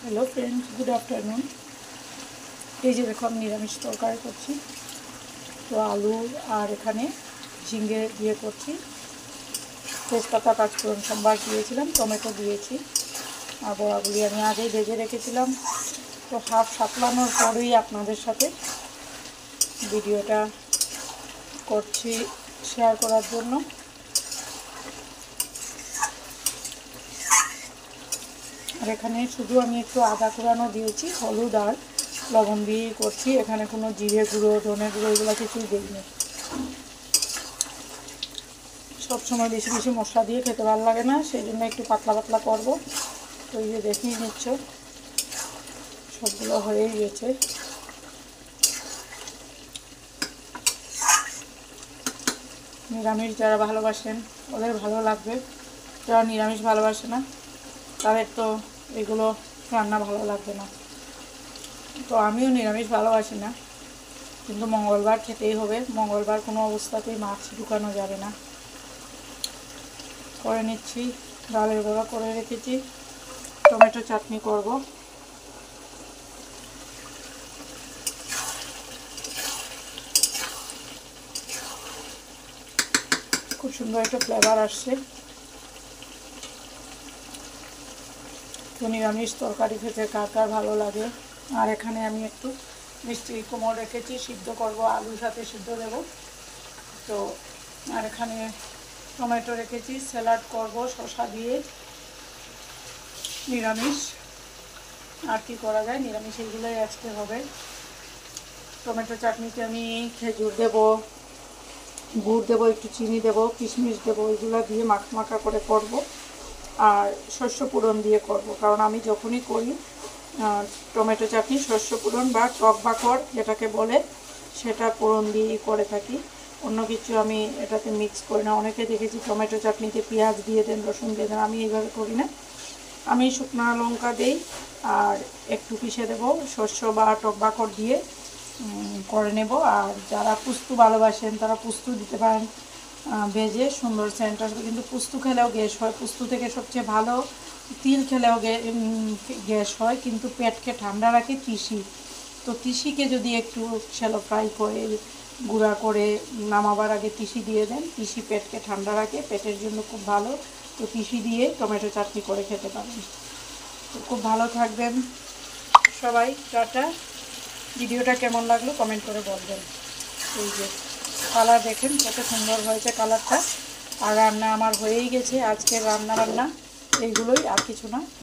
Hello friends, good afternoon. এই যে দেখো আমি নিরামিষ তরকারি করছি। তো আলু আর এখানে ঝিঙে দিয়ে করছি। তেজপাতা, পাঁচফোড়ন সম্বার দিয়েছিলাম, টমেটো দিয়েছি। আর বড়াগুলি আমি আগেই ভেজে রেখেছিলাম। তো হাফ সাতলানোর পরেই আপনাদের সাথে ভিডিওটা করছি শেয়ার করার জন্য। আর এখানে শুধু আমি একটু আদা কুড়ানো দিয়েছি, হলুদ আর লবণ দিয়েই করছি। এখানে কোনো জিরে গুঁড়ো, ধনে গুঁড়ো এগুলো কিছুই দিইনি। সবসময় বেশি বেশি মশলা দিয়ে খেতে ভালো লাগে না, সেই জন্য একটু পাতলা পাতলা করবো। তো এই যে দেখেই নিচ্ছ, সবগুলো হয়েই গেছে। নিরামিষ যারা ভালোবাসেন ওদের ভালো লাগবে, যারা নিরামিষ ভালোবাসে না তাদের তো এগুলো রান্না ভালো লাগবে না। তো আমিও নিরামিষ ভালোবাসি না, কিন্তু মঙ্গলবার খেতেই হবে। মঙ্গলবার কোনো অবস্থাতেই মাছ ঢুকানো যাবে না। করে নিচ্ছি, ডালের বড়া করে রেখেছি, টমেটো চাটনি করব। খুব সুন্দর একটা ফ্লেভার আসছে। তো নিরামিষ তরকারি খেতে কার কার ভালো লাগে। আর এখানে আমি একটু মিষ্টি কুমড় রেখেছি, সিদ্ধ করব, আলুর সাথে সিদ্ধ দেব। তো আর এখানে টমেটো রেখেছি, স্যালাড করব শসা দিয়ে। নিরামিষ আর কি করা যায়, নিরামিষ এইগুলোই আজকে হবে। টমেটো চাটনিতে আমি খেজুর দেব, গুড় দেবো, একটু চিনি দেবো, কিশমিশ দেবো, এগুলো দিয়ে মাখা মাখা করে করব। আর শস্য পূরণ দিয়ে করব, কারণ আমি যখনই করি টমেটো চাটনি শস্য পূরণ বা টক বাকর যেটাকে বলে, সেটা পূরণ দিয়েই করে থাকি। অন্য কিছু আমি এটাতে মিক্স করি না। অনেকে দেখেছি টমেটো চাটনিতে পেঁয়াজ দিয়ে দেন, রসুন দিয়ে দেন, আমি এইভাবে করি না। আমি শুকনো লঙ্কা দিই আর একটু পিষে দেবো, শস্য বা টক বাকর দিয়ে করে নেব। আর যারা পুস্তু ভালোবাসেন তারা পুস্তু দিতে পারেন, ভেজে সুন্দর সেন্ট আসবে। কিন্তু পুস্তু খেলেও গ্যাস হয়, পুস্তু থেকে সবচেয়ে ভালো তিল খেলেও গ্যাস হয়, কিন্তু পেটকে ঠান্ডা রাখে তিসি। তো তিসিকে যদি একটু শ্যালো ফ্রাই করে গুঁড়া করে নামাবার আগে তিসি দিয়ে দেন, তিসি পেটকে ঠান্ডা রাখে, পেটের জন্য খুব ভালো। তো তিসি দিয়ে টমেটো চাটনি করে খেতে পারেন। তো খুব ভালো থাকবেন সবাই, টাটা। ভিডিওটা কেমন লাগলো কমেন্ট করে বলবেন। এই যে কালার দেখেন কত সুন্দর হয়েছে কালারটা। আর রান্না আমার হয়েই গেছে, আজকের রান্না এইগুলোই, আর কিছু না।